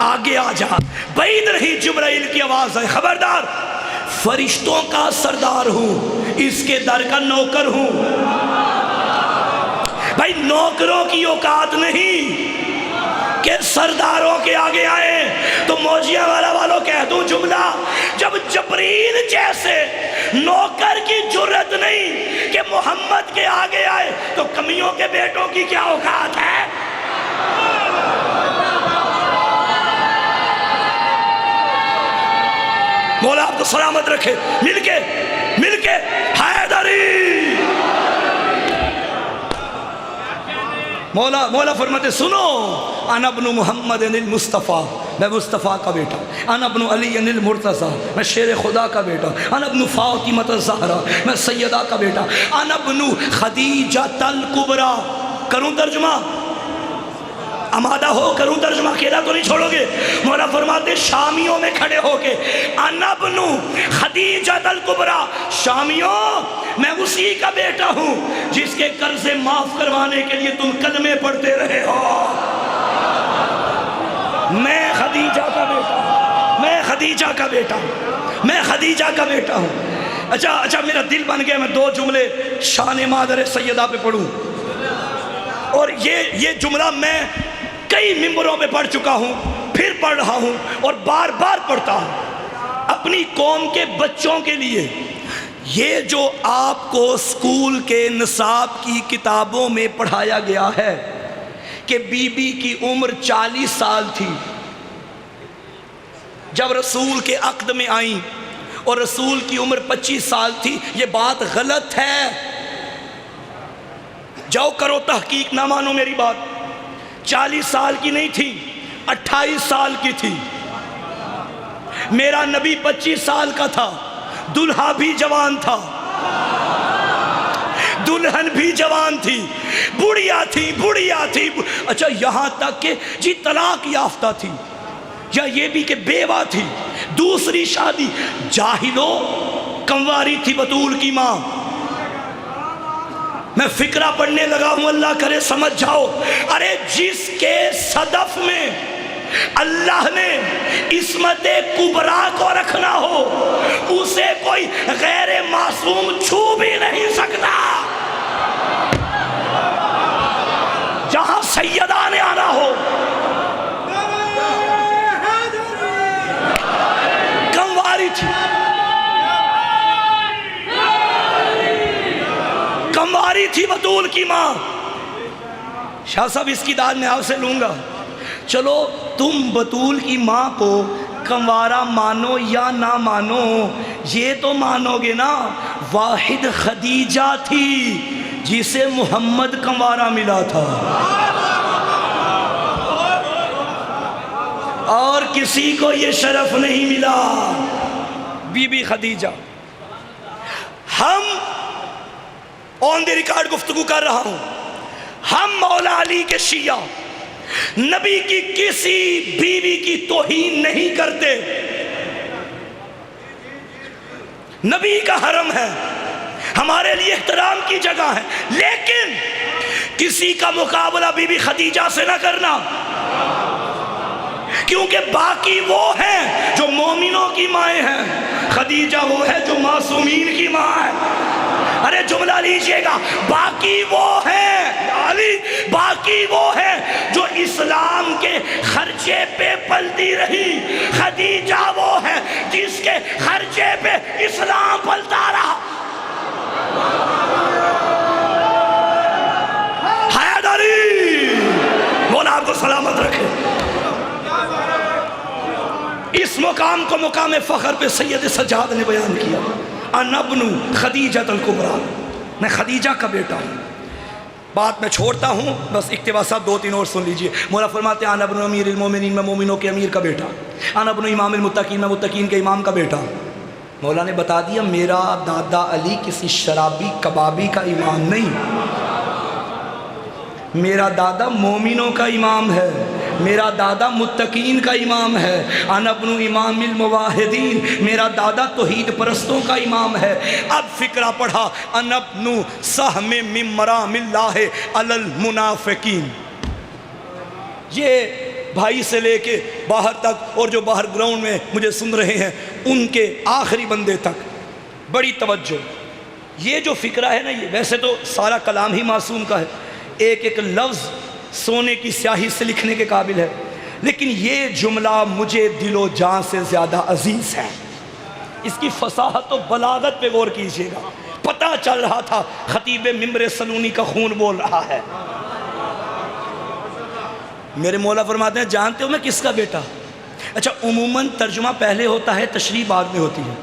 A: آگے آ جا. بعید رہی جبرائیل کی آواز ہے، خبردار فرشتوں کا سردار ہوں، اس کے در کا نوکر ہوں. بھائی نوکروں کی اوقات نہیں کہ سرداروں کے آگے آئے. تو موجیہ والا والوں کہہ دوں جملہ، جب جبریل جیسے نوکر کی جرت نہیں کہ محمد کے آگے آئے تو کمیوں کے بیٹوں کی کیا اوقات ہے. مولا آپ کو سلامت رکھے. مل کے حیدری. مولا فرماتے سنو، انا ابن محمد المصطفیٰ، میں مصطفیٰ کا بیٹا. انا ابن علی المرتضیٰ، میں شیر خدا کا بیٹا. انا ابن فاطمہ الزہرا، میں سیدہ کا بیٹا. انا ابن خدیجہ الکبریٰ. کروں ترجمہ؟ آمادہ ہو کروں ترجمہ؟ اکیلا تو نہیں چھوڑو گے. مولا فرماتے شامیوں میں کھڑے ہو کے، انا ابن خدیجہ الکبریٰ، شامیوں میں اسی کا بیٹا ہوں جس کے قرضے معاف کروانے کے لیے تم کلمے پڑھتے رہے ہو. میں خدیجہ کا بیٹا ہوں، میں خدیجہ کا بیٹا ہوں، میں خدیجہ کا بیٹا ہوں. اچھا میرا دل بن گیا میں دو جملے شان مادر سیدہ پہ پڑھوں. اور یہ جملہ میں کئی ممبروں پہ پڑھ چکا ہوں، پھر پڑھ رہا ہوں اور بار بار پڑھتا ہوں اپنی قوم کے بچوں کے لیے. یہ جو آپ کو اسکول کے نصاب کی کتابوں میں پڑھایا گیا ہے کہ بی بی کی عمر 40 سال تھی جب رسول کے عقد میں آئیں اور رسول کی عمر 25 سال تھی، یہ بات غلط ہے. جاؤ کرو تحقیق، نہ مانو میری بات. 40 سال کی نہیں تھی، 28 سال کی تھی. میرا نبی 25 سال کا تھا، دلہا بھی جوان تھا، دلہن بھی جوان تھی، بڑھیا تھی. اچھا یہاں تک کہ جی طلاق یافتہ تھی، یا یہ بھی کہ بیوہ تھی، دوسری شادی. جاہلو کنواری تھی بطول کی ماں. میں فقرہ پڑھنے لگا ہوں، اللہ کرے سمجھ جاؤ. ارے جس کے صدف میں اللہ نے عصمت کبریٰ کو رکھنا ہو اسے کوئی غیر معصوم چھو بھی نہیں سکتا. جہاں سیدہ نے آنا ہو. کنواری تھی، کنواری تھی بطول کی ماں. شاہ صاحب اس کی داد میں آپ سے لوں گا. چلو تم بطول کی ماں کو کنوارا مانو یا نہ مانو، یہ تو مانو گے نا واحد خدیجہ تھی جسے محمد کنوارا ملا تھا، اور کسی کو یہ شرف نہیں ملا. بی بی خدیجہ. ہم آن دی ریکارڈ گفتگو کر رہا ہوں، ہم مولا علی کے شیعہ نبی کی کسی بیوی کی توہین نہیں کرتے. نبی کا حرم ہے، ہمارے لیے احترام کی جگہ ہے، لیکن کسی کا مقابلہ بی بی خدیجہ سے نہ کرنا، کیونکہ باقی وہ ہیں جو مومنوں کی مائیں ہیں، خدیجہ وہ ہے جو معصومین کی ماں ہے. ارے جملہ لیجئے گا، باقی وہ ہے علی، باقی وہ ہے جو اسلام کے خرچے پہ پلتی رہی، خدیجہ وہ ہے جس کے خرچے پہ اسلام پلتا رہا۔ حیدری مولا آپ کو سلامت رکھے۔ اس مقام کو مقام فخر پہ سید سجاد نے بیان کیا، انا ابن خدیجہ الکبریٰ، میں خدیجہ کا بیٹا ہوں۔ بات میں چھوڑتا ہوں، بس اقتباسات 2-3 اور سن لیجئے۔ مولا فرماتے ہیں انا ابن امیر المومنین، میں مومنوں کے امیر کا بیٹا، انا ابن امام المتقین، میں متقین کے امام کا بیٹا۔ مولا نے بتا دیا میرا دادا علی کسی شرابی کبابی کا امام نہیں، میرا دادا مومنوں کا امام ہے، میرا دادا متقین کا امام ہے، انا ابن امام المواحدین، میرا دادا توحید پرستوں کا امام ہے۔ اب فقرہ پڑھا، انا ابن سہم من مرام اللہ علی المنافقین۔ یہ بھائی سے لے کے باہر تک اور جو باہر گراؤنڈ میں مجھے سن رہے ہیں ان کے آخری بندے تک بڑی توجہ۔ یہ جو فقرہ ہے نا، یہ ویسے تو سارا کلام ہی معصوم کا ہے، ایک ایک لفظ سونے کی سیاہی سے لکھنے کے قابل ہے، لیکن یہ جملہ مجھے دل و جان سے زیادہ عزیز ہے۔ اس کی فصاحت و بلاغت پہ غور کیجئے گا، پتہ چل رہا تھا خطیب ممبر سلونی کا خون بول رہا ہے۔ میرے مولا فرماتے ہیں جانتے ہو میں کس کا بیٹا؟ اچھا عموماً ترجمہ پہلے ہوتا ہے، تشریح بعد میں ہوتی ہے۔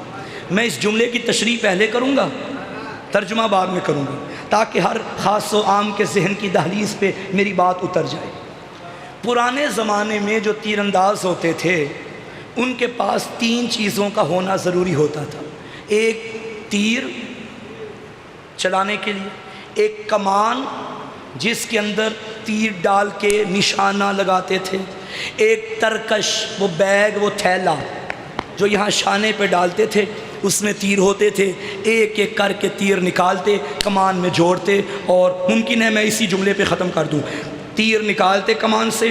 A: میں اس جملے کی تشریح پہلے کروں گا، ترجمہ بعد میں کروں گا، تاکہ ہر خاص و عام کے ذہن کی دہلیز پہ میری بات اتر جائے۔ پرانے زمانے میں جو تیر انداز ہوتے تھے ان کے پاس 3 چیزوں کا ہونا ضروری ہوتا تھا۔ ایک تیر چلانے کے لیے، ایک کمان جس کے اندر تیر ڈال کے نشانہ لگاتے تھے، ایک ترکش وہ بیگ وہ تھیلا جو یہاں شانے پہ ڈالتے تھے، اس میں تیر ہوتے تھے، ایک ایک کر کے تیر نکالتے کمان میں جوڑتے، اور ممکن ہے میں اسی جملے پہ ختم کر دوں، تیر نکالتے کمان سے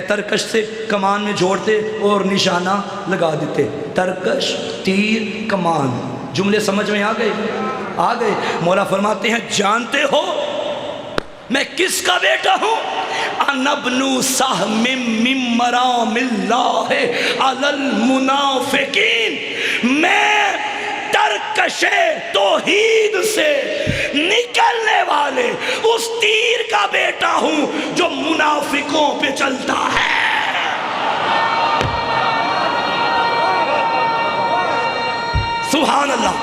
A: ترکش سے، کمان میں جوڑتے اور نشانہ لگا دیتے، ترکش تیر کمان۔ جملے سمجھ میں آ گئے؟ مولا فرماتے ہیں جانتے ہو میں کس کا بیٹا ہوں؟ انا ابن سہم من مرام اللہ علی المنافقین، میں ترکش توحید سے نکلنے والے اس تیر کا بیٹا ہوں جو منافقوں پہ چلتا ہے۔ سبحان اللہ۔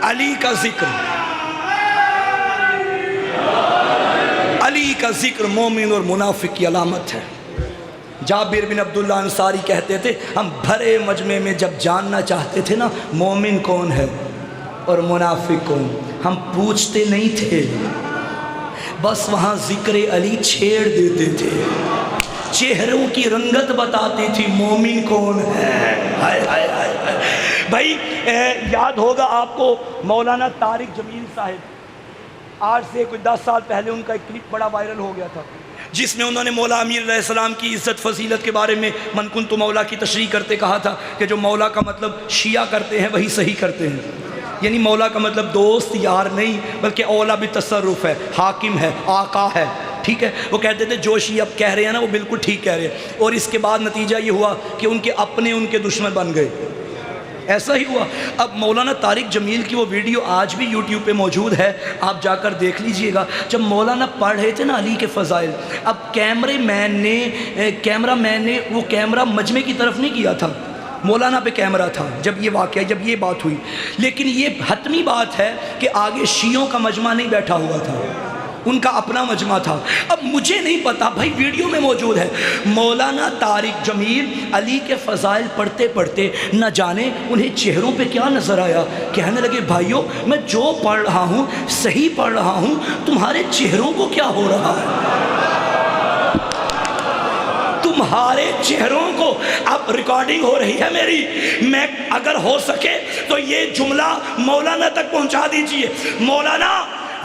A: علی کا ذکر، علی کا ذکر مومن اور منافق کی علامت ہے۔ جابر بن عبداللہ انصاری کہتے تھے ہم بھرے مجمع میں جب جاننا چاہتے تھے نا مومن کون ہے اور منافق کون، ہم پوچھتے نہیں تھے، بس وہاں ذکر علی چھیڑ دیتے تھے، چہروں کی رنگت بتاتی تھی مومن کون ہے۔ ہائے ہائے ہائے ہائے۔ بھائی یاد ہوگا آپ کو مولانا طارق جمیل صاحب، آج سے کوئی 10 سال پہلے ان کا ایک کلپ بڑا وائرل ہو گیا تھا جس میں انہوں نے مولا امیر علیہ السلام کی عزت فضیلت کے بارے میں من کنت مولا کی تشریح کرتے کہا تھا کہ جو مولا کا مطلب شیعہ کرتے ہیں وہی صحیح کرتے ہیں، یعنی مولا کا مطلب دوست یار نہیں بلکہ اولا بھی تصرف ہے، حاکم ہے، آقا ہے، ٹھیک ہے۔ وہ کہتے تھے جو شیعہ اب کہہ رہے ہیں نا وہ بالکل ٹھیک کہہ رہے ہیں، اور اس کے بعد نتیجہ یہ ہوا کہ ان کے اپنے ان کے دشمن بن گئے، ایسا ہی ہوا۔ اب مولانا طارق جمیل کی وہ ویڈیو آج بھی یوٹیوب پہ موجود ہے، آپ جا کر دیکھ لیجئے گا۔ جب مولانا پڑھ رہے تھے نا علی کے فضائل، اب کیمرہ مین نے وہ کیمرہ مجمع کی طرف نہیں کیا تھا، مولانا پہ کیمرہ تھا جب یہ واقعہ، جب یہ بات ہوئی، لیکن یہ حتمی بات ہے کہ آگے شیعوں کا مجمع نہیں بیٹھا ہوا تھا، ان کا اپنا مجمع تھا۔ اب مجھے نہیں پتا، بھائی ویڈیو میں موجود ہے، مولانا طارق جمیل علی کے فضائل پڑھتے پڑھتے نہ جانے انہیں چہروں پہ کیا نظر آیا، کہنے لگے بھائیو میں جو پڑھ رہا ہوں صحیح پڑھ رہا ہوں، تمہارے چہروں کو کیا ہو رہا ہے، تمہارے چہروں کو۔ اب ریکارڈنگ ہو رہی ہے میری، میں اگر ہو سکے تو یہ جملہ مولانا تک پہنچا دیجئے، مولانا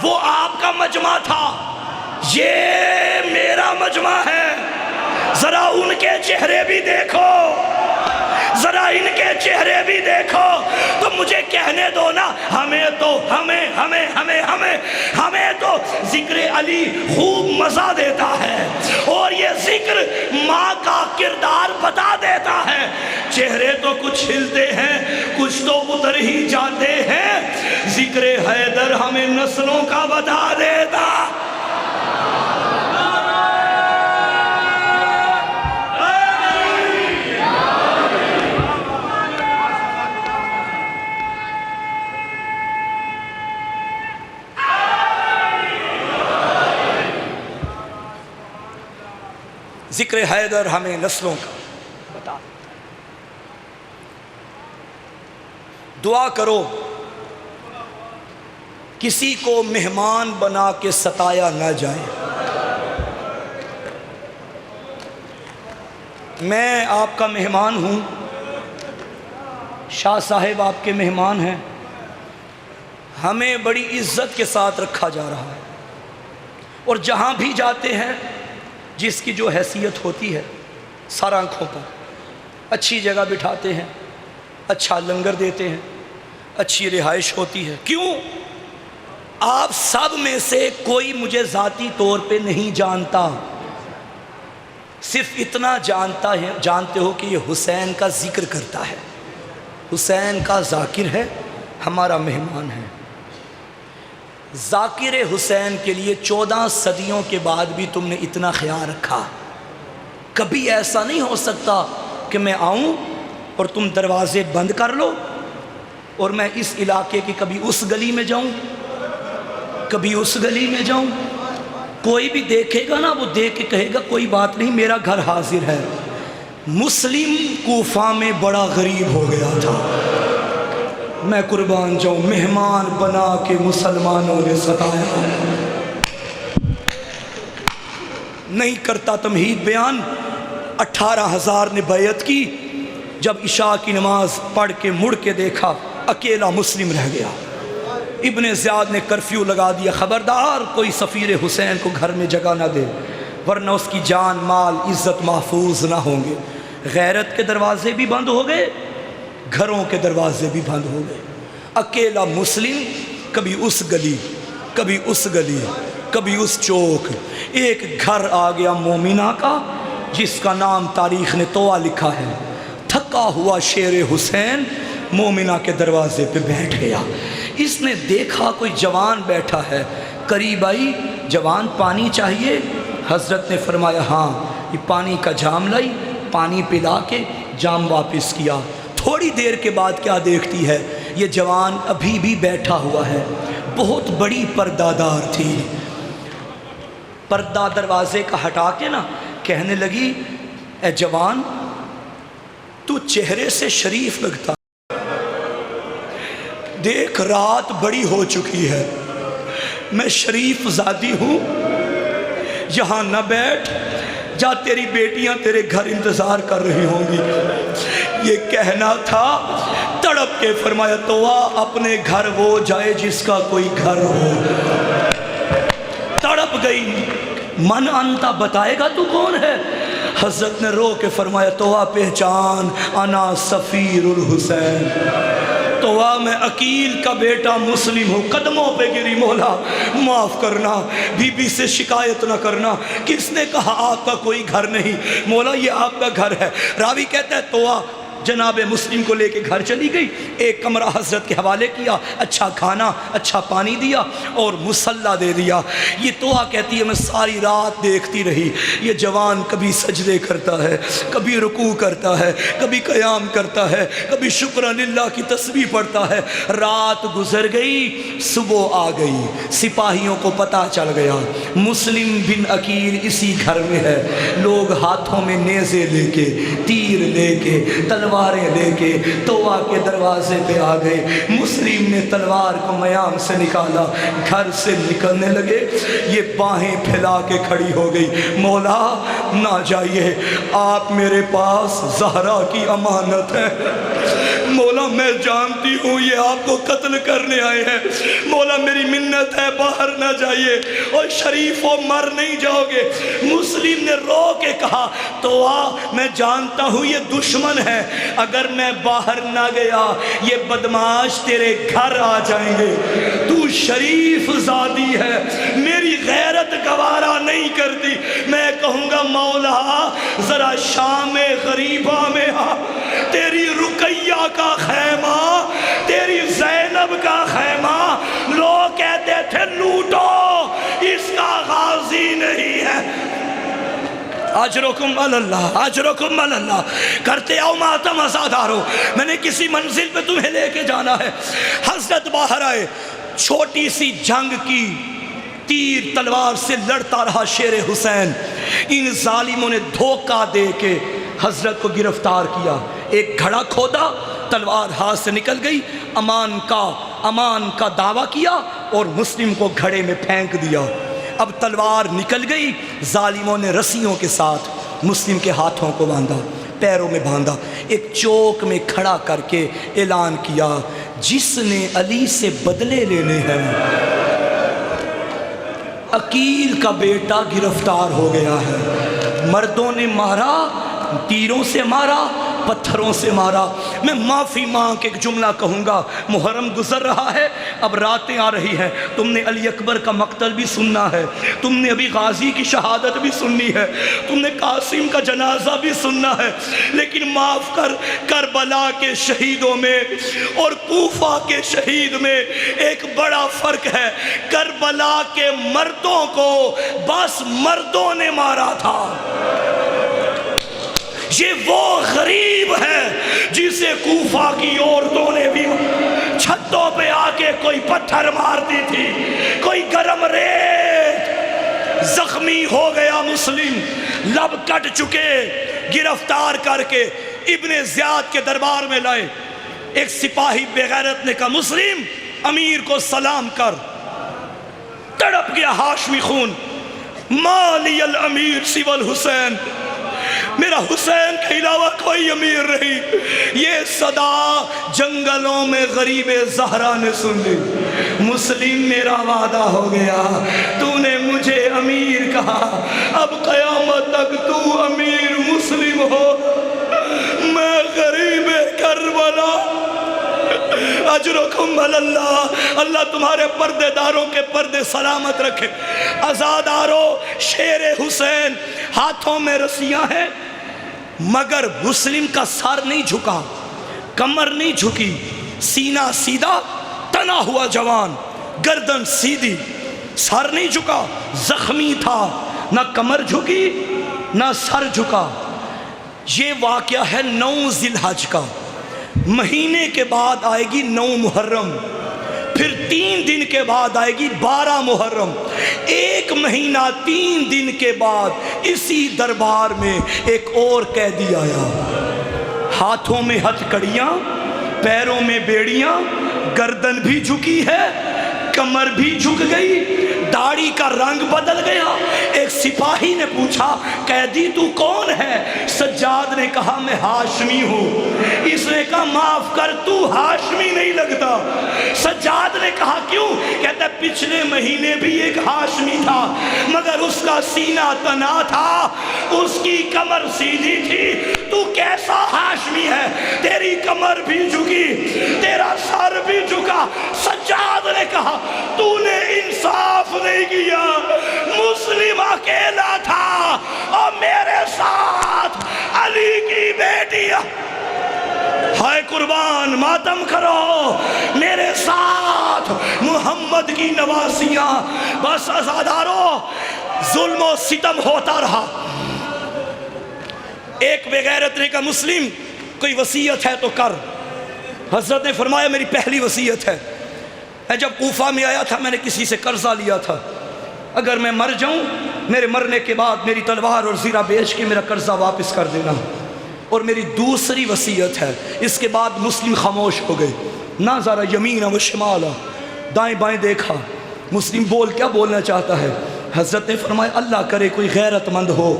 A: وہ آپ کا مجمع تھا، یہ میرا مجمع ہے، ذرا ان کے چہرے بھی دیکھو، ذرا ان کے چہرے بھی دیکھو تو مجھے کہنے دو نا، ہمیں تو ذکر علی خوب مزہ دیتا ہے، اور یہ ذکر ماں کا کردار بتا دیتا ہے۔ چہرے تو کچھ ہلتے ہیں، کچھ تو اتر ہی جاتے ہیں، ذکر حیدر ہمیں نسلوں کا بتا دیتا۔ ذکر حیدر ہمیں نسلوں کا بتا۔ دعا کرو کسی کو مہمان بنا کے ستایا نہ جائے۔ میں آپ کا مہمان ہوں، شاہ صاحب آپ کے مہمان ہیں، ہمیں بڑی عزت کے ساتھ رکھا جا رہا ہے، اور جہاں بھی جاتے ہیں جس کی جو حیثیت ہوتی ہے سر آنکھوں پر اچھی جگہ بٹھاتے ہیں، اچھا لنگر دیتے ہیں، اچھی رہائش ہوتی ہے۔ کیوں؟ آپ سب میں سے کوئی مجھے ذاتی طور پہ نہیں جانتا، صرف اتنا جانتے ہو کہ یہ حسین کا ذکر کرتا ہے، حسین کا ذاکر ہے، ہمارا مہمان ہے۔ ذاکر حسین کے لیے 14 صدیوں کے بعد بھی تم نے اتنا خیال رکھا۔ کبھی ایسا نہیں ہو سکتا کہ میں آؤں اور تم دروازے بند کر لو اور میں اس علاقے کی کبھی اس گلی میں جاؤں، کبھی اس گلی میں جاؤں، کوئی بھی دیکھے گا نا، وہ دیکھ کے کہے گا کوئی بات نہیں، میرا گھر حاضر ہے۔ مسلم کوفہ میں بڑا غریب ہو گیا تھا، میں قربان جاؤں، مہمان بنا کے مسلمانوں نے ستایا۔ نہیں کرتا تمہید بیان، 18,000 نے بیعت کی، جب عشاء کی نماز پڑھ کے مڑ کے دیکھا اکیلا مسلم رہ گیا۔ ابن زیاد نے کرفیو لگا دیا، خبردار کوئی سفیر حسین کو گھر میں جگہ نہ دے ورنہ اس کی جان مال عزت محفوظ نہ ہوں گے۔ غیرت کے دروازے بھی بند ہو گئے، گھروں کے دروازے بھی بند ہو گئے۔ اکیلا مسلم کبھی اس گلی، کبھی اس گلی، کبھی اس چوک۔ ایک گھر آ گیا مومنہ کا جس کا نام تاریخ نے توہ لکھا ہے۔ تھکا ہوا شیر حسین مومنہ کے دروازے پہ بیٹھ گیا۔ اس نے دیکھا کوئی جوان بیٹھا ہے، قریب آئی، جوان پانی چاہیے؟ حضرت نے فرمایا ہاں، یہ پانی کا جام لائی، پانی پلا کے جام واپس کیا۔ تھوڑی دیر کے بعد کیا دیکھتی ہے، یہ جوان ابھی بھی بیٹھا ہوا ہے۔ بہت بڑی پردہ دار تھی، پردہ دروازے کا ہٹا کے نا کہنے لگی اے جوان، تو چہرے سے شریف لگتا، دیکھ رات بڑی ہو چکی ہے، میں شریف زادی ہوں، یہاں نہ بیٹھ، جا تیری بیٹیاں تیرے گھر انتظار کر رہی ہوں گی۔ یہ کہنا تھا، تڑپ کے فرمایا توہ اپنے گھر وہ جائے جس کا کوئی گھر ہو۔ تڑپ گئی، من انتا بتائے گا تو کون ہے؟ حضرت نے رو کے فرمایا توہ پہچان، انا سفیر الحسین، توہ میں عقیل کا بیٹا مسلم ہوں۔ قدموں پہ گری، مولا معاف کرنا، بی بی سے شکایت نہ کرنا، کس نے کہا آپ کا کوئی گھر نہیں؟ مولا یہ آپ کا گھر ہے۔ راوی کہتا ہے توہ جناب مسلم کو لے کے گھر چلی گئی، ایک کمرہ حضرت کے حوالے کیا، اچھا کھانا اچھا پانی دیا اور مصلی دے دیا۔ یہ توہ کہتی ہے میں ساری رات دیکھتی رہی، یہ جوان کبھی سجدے کرتا ہے، کبھی رکوع کرتا ہے، کبھی قیام کرتا ہے، کبھی شکران اللہ کی تسبیح پڑھتا ہے۔ رات گزر گئی، صبح آ گئی، سپاہیوں کو پتہ چل گیا مسلم بن عقیل اسی گھر میں ہے۔ لوگ ہاتھوں میں نیزے لے کے، تیر لے کے، تلواریں لے کے توہ کے دروازے پہ آ گئے۔ مسلم نے تلوار کو میام سے نکالا، گھر سے نکلنے لگے، یہ باہیں پھیلا کے کھڑی ہو گئی، مولا نہ جائیے، آپ میرے پاس زہرا کی امانت ہے، مولا میں جانتی ہوں یہ آپ کو قتل کرنے آئے ہیں، مولا میری منت ہے باہر نہ جائیے، اور شریفوں مر نہیں جاؤ گے۔ مسلم نے رو کے کہا تو میں جانتا ہوں یہ دشمن ہے، اگر میں باہر نہ گیا یہ بدماش تیرے گھر آ جائیں گے، تو شریف زادی ہے، میری غیرت گوارا نہیں کرتی، میں کہوں گا مولا ذرا شام غریبہ میں آ، تیری رقیہ کا خیمہ، تیری زینب کا خیمہ، لوگ کہتے تھے لوٹو اس کا غازی نہیں ہے۔ اجرکم اللہ، اجرکم اللہ، کرتے آؤ ماتم ازادارو، میں نے کسی منزل پہ تمہیں لے کے جانا ہے۔ حضرت باہر آئے، چھوٹی سی جنگ کی، تیر تلوار سے لڑتا رہا شیر حسین، ان ظالموں نے دھوکہ دے کے حضرت کو گرفتار کیا، ایک گھڑا کھودا، تلوار ہاتھ سے نکل گئی، امان کا دعویٰ کیا اور مسلم کو گھڑے میں پھینک دیا۔ اب تلوار نکل گئی، ظالموں نے رسیوں کے ساتھ مسلم کے ہاتھوں کو باندھا، پیروں میں باندھا، ایک چوک میں کھڑا کر کے اعلان کیا جس نے علی سے بدلے لینے ہیں، عقیل کا بیٹا گرفتار ہو گیا ہے، مردوں نے مارا، تیروں سے مارا، پتھروں سے مارا۔ میں معافی مانگ کے ایک جملہ کہوں گا، محرم گزر رہا ہے، اب راتیں آ رہی ہیں، تم نے علی اکبر کا مقتل بھی سننا ہے، تم نے ابھی غازی کی شہادت بھی سننی ہے، تم نے قاسم کا جنازہ بھی سننا ہے، لیکن معاف کر، کربلا کے شہیدوں میں اور کوفہ کے شہید میں ایک بڑا فرق ہے۔ کربلا کے مردوں کو بس مردوں نے مارا تھا، یہ وہ غریب ہے جسے کوفہ کی عورتوں نے بھی چھتوں پہ آ کے کوئی پتھر مارتی تھی، کوئی گرم ریت، زخمی ہو گیا مسلم، لب کٹ چکے، گرفتار کر کے ابن زیاد کے دربار میں لائے۔ ایک سپاہی بے غیرت نے کہا مسلم امیر کو سلام کر، تڑپ گیا ہاشمی خون، مالی الامیر سوى الحسین، میرا حسین کے علاوہ کوئی امیر نہیں۔ یہ صدا جنگلوں میں غریب زہرا نے سن لی، مسلم میرا وعدہ ہو گیا، تو نے مجھے امیر کہا، اب قیامت تک تو امیر مسلم ہو، میں غریب کربلا۔ اجرکم اللہ، اللہ تمہارے پردے داروں کے پردے سلامت رکھے۔ ازادارو، شیر حسین، ہاتھوں میں رسیاں ہیں مگر مسلم کا سر نہیں جھکا، کمر نہیں جھکی، سینہ سیدھا، تنا ہوا جوان، گردن سیدھی، سر نہیں جھکا، زخمی تھا، نہ کمر جھکی نہ سر جھکا۔ یہ واقعہ ہے 9 ذی الحج کا، مہینے کے بعد آئے گی 9 محرم، پھر 3 دن کے بعد آئے گی 12 محرم، 1 مہینہ 3 دن کے بعد اسی دربار میں ایک اور قیدی آیا، ہاتھوں میں ہتھ کڑیاں، پیروں میں بیڑیاں، گردن بھی جھکی ہے، کمر بھی جھک گئی، داڑھی کا رنگ بدل گیا۔ ایک سپاہی نے پوچھا قیدی تو کون ہے؟ سجاد نے کہا میں ہاشمی ہوں۔ اس نے کہا معاف کر، تو ہاشمی نہیں لگتا۔ سجاد نے کہا کیوں؟ کہتا ہے پچھلے مہینے بھی ایک ہاشمی تھا مگر اس کا سینہ تنا تھا، اس کی کمر سیدھی تھی، تو کیسا ہاشمی ہے؟ تیری کمر بھی جھکی، تیرا سر بھی جھکا۔ سجاد نے کہا تو نے انصاف نہیں کیا، مسلم اکیلا تھا اور میرے ساتھ علی کی بیٹیاں، ہائے قربان ماتم کرو، میرے ساتھ محمد کی نواسیاں۔ بس ازادارو، ظلم و ستم ہوتا رہا۔ ایک بے غیرت نے کہا مسلم کوئی وصیت ہے تو کر۔ حضرت نے فرمایا میری پہلی وصیت ہے، میں جب کوفہ میں آیا تھا میں نے کسی سے قرضہ لیا تھا، اگر میں مر جاؤں میرے مرنے کے بعد میری تلوار اور زیرہ بیچ کے میرا قرضہ واپس کر دینا۔ اور میری دوسری وصیت ہے، اس کے بعد مسلم خاموش ہو گئے، نہ ذرا یمین و شمالا، دائیں بائیں دیکھا، مسلم کیا بولنا چاہتا ہے؟ حضرت نے فرمایا اللہ کرے کوئی غیرت مند ہو،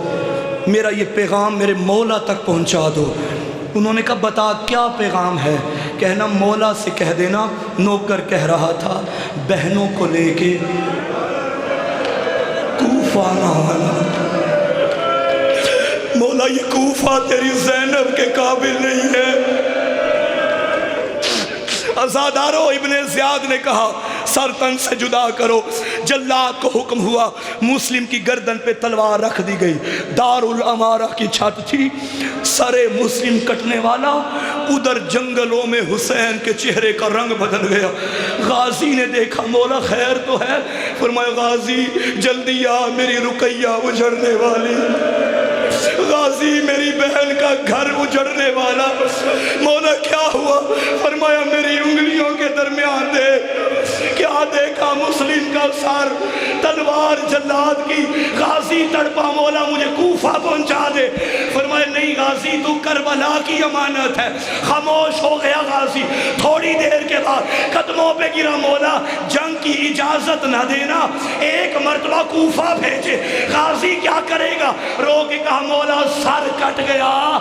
A: میرا یہ پیغام میرے مولا تک پہنچا دو۔ انہوں نے کہا بتا کیا پیغام ہے؟ کہنا مولا سے کہہ دینا نوکر کہہ رہا تھا بہنوں کو لے کے کوفہ نہ آنا۔ مولا یہ کوفہ تیری زینب کے قابل نہیں ہے۔ عزادارو ابن زیاد نے کہا سر تن سے جدا کرو۔ جلاد کو حکم ہوا، مسلم کی گردن پہ تلوار رکھ دی گئی۔ دار الامارہ کی چھت تھی، سر مسلم کٹنے والا، ادھر جنگلوں میں حسین کے چہرے کا رنگ بدل گیا۔ غازی نے دیکھا مولا خیر تو ہے؟ فرمایا غازی جلدی آ، میری رقیہ اجڑنے والی، غازی میری بہن کا گھر اجڑنے والا۔ مولا کیا ہوا؟ فرمایا میری انگلیوں کے درمیان دیکھ۔ کیا دیکھا؟ مسلم کا سر، تلوار جلاد کی۔ غازی تڑپا مولا مجھے کوفہ پہنچا دے۔ فرمایا نہیں غازی تو کربلا کی امانت ہے۔ خاموش ہو گیا غازی۔ تھوڑی دیر کے بعد قدموں پہ گرا مولا جنگ کی اجازت نہ دینا، ایک مرتبہ کوفہ بھیجے۔ غازی کیا کرے گا؟ رو کے کہا مولا سر کٹ گیا،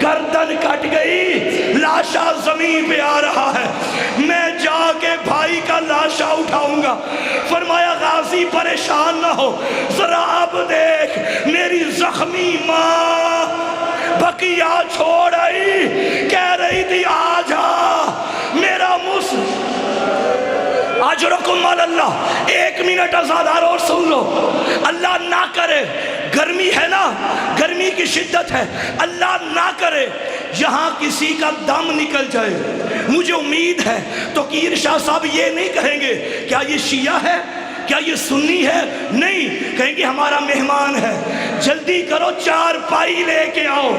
A: گردن کٹ گئی، لاشا زمین پہ آ رہا ہے، میں جا کے بھائی کا لاشا اٹھاؤں گا۔ فرمایا غازی پریشان نہ ہو، ذرا اب دیکھ میری زخمی ماں بقیہ چھوڑ آئی، کہہ رہی تھی آ جا میرا اجرکم اللہ۔ ایک منٹ آزادار اور سن لو، اللہ نہ کرے، گرمی ہے نا، گرمی کی شدت ہے، اللہ نہ کرے یہاں کسی کا دم نکل جائے۔ مجھے امید ہے توقیر شاہ صاحب یہ نہیں کہیں گے کیا یہ شیعہ ہے، کیا یہ سنی ہے؟ نہیں، کہیں گے ہمارا مہمان ہے، جلدی کرو چار پائی لے کے آؤ۔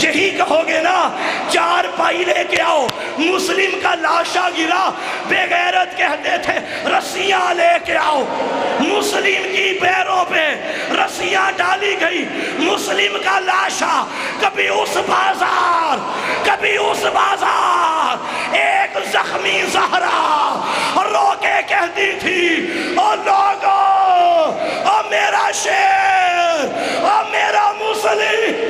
A: یہی کہو گے نا، چار پائی لے کے آؤ۔ مسلم کا لاشا گرا، بے غیرت کہتے تھے رسیاں لے کے آؤ۔ مسلم کی پیروں پہ رسیاں ڈالی گئی، مسلم کا لاشا کبھی اس بازار کبھی اس بازار۔ ایک زخمی زہرا رو کے کہتی تھی او لوگو، او میرا شیر، او میرا مسلم،